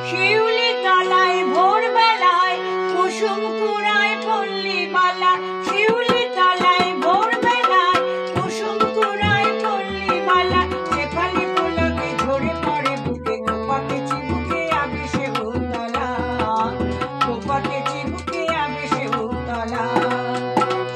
শিউলি তলায় ভোরবেলায় কুসুম কুড়ায় পল্লী মালা, শিউলি তলায় ভোরবেলায় কুসুম কুড়ায় পল্লী মালা, শেফালি পুলকে ঝরে পড়ে বুকে, খোপাকে চিবুকে আবেশে উতলা, খোপাকে চিবুকে আবেশে উতলা।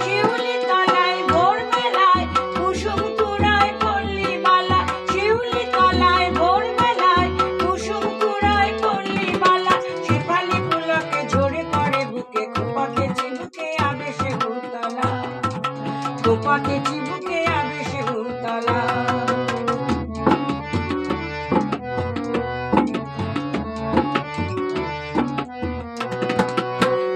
শিউলি তলায় ভোরবেলায় কুসুম কুড়ায় পল্লী মালা, শিউলি তলায় ভোরবেলায় কুসুম কুড়ায় পল্লী মালা, শেফালি পুলকে ঝরে পড়ে বুকে, খোপাকে চিবুকে আবেশে উতলা, খোপাকে চিবুকে আবেশে উতলা।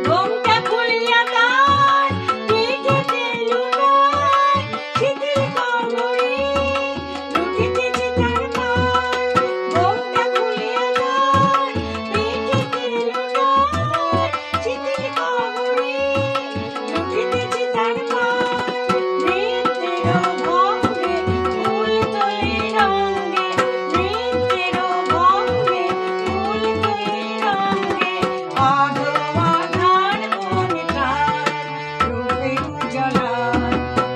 ঘোমটা খুলিয়া তার পিঠেতে লুটায় শিথিল কবরী, লুটিতেছে তার পায়। ঘোমটা খুলিয়া তার পিঠেতে লুটায় শিথিল কবরী, লুটিতেছে তার পায়। নৃত্যের ভঙ্গে ফুল তোলে রঙ্গে, নৃত্যের ভঙ্গে ফুল তোলে রঙ্গে, আধার বনে তার রূপের উজালা।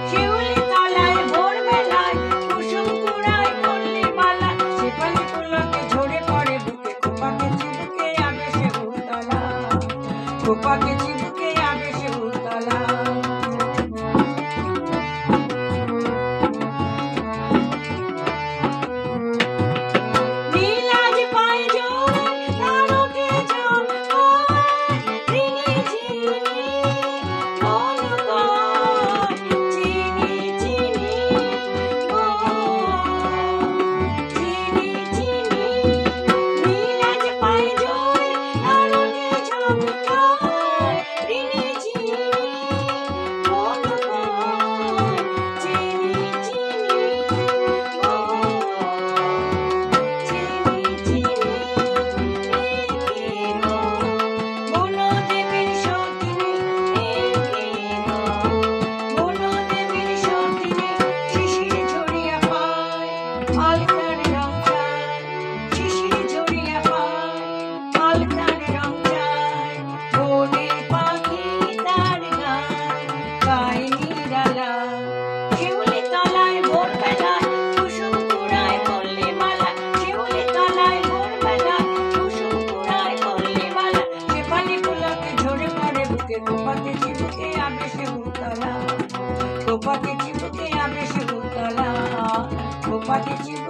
শিউলি তলায় ভোরবেলায় কুসুম কুড়ায় পল্লী মালা, শেফালি পুলকে ঝরে পড়ে বুকে, খোপাকে চিবুকে আবেশে উতলা, খোপাকে চিবুকে আবেশে উতলা। নীলাজ পায় জোরে তার ওঠে ঝঙ্কার, রিনি ঝিনি মন কয় চিনি চিনি গো, চিনি চিনি। নীলাজ পায় জোরে তার ওঠে ঝঙ্কার, রিনি ঝিনি মন কয় চিনি চিনি গো, চিনি চিনি। বনদেবীর সতিনী বনদেবীর সতিনী শিশির ঝরিয়া পায়, আলতার রং চায়, শিশির ঝরিয়া পায়, আলতার রং চায়। বনের পাখি তার গান গায় নিরালা, শিউলি তলায় ভোরবেলায় কুসুম কুড়ায় পল্লী মালা, শিউলি তলায় ভোরবেলায় কুসুম কুড়ায় পল্লী মালা, শেফালি পুলকে ঝরে পড়ে বুকে, খোপাকে চিবুকে আবেশে উতলা, খোপাকে চিবুকে আবেশে উতলা, খোপাকে চিবুকে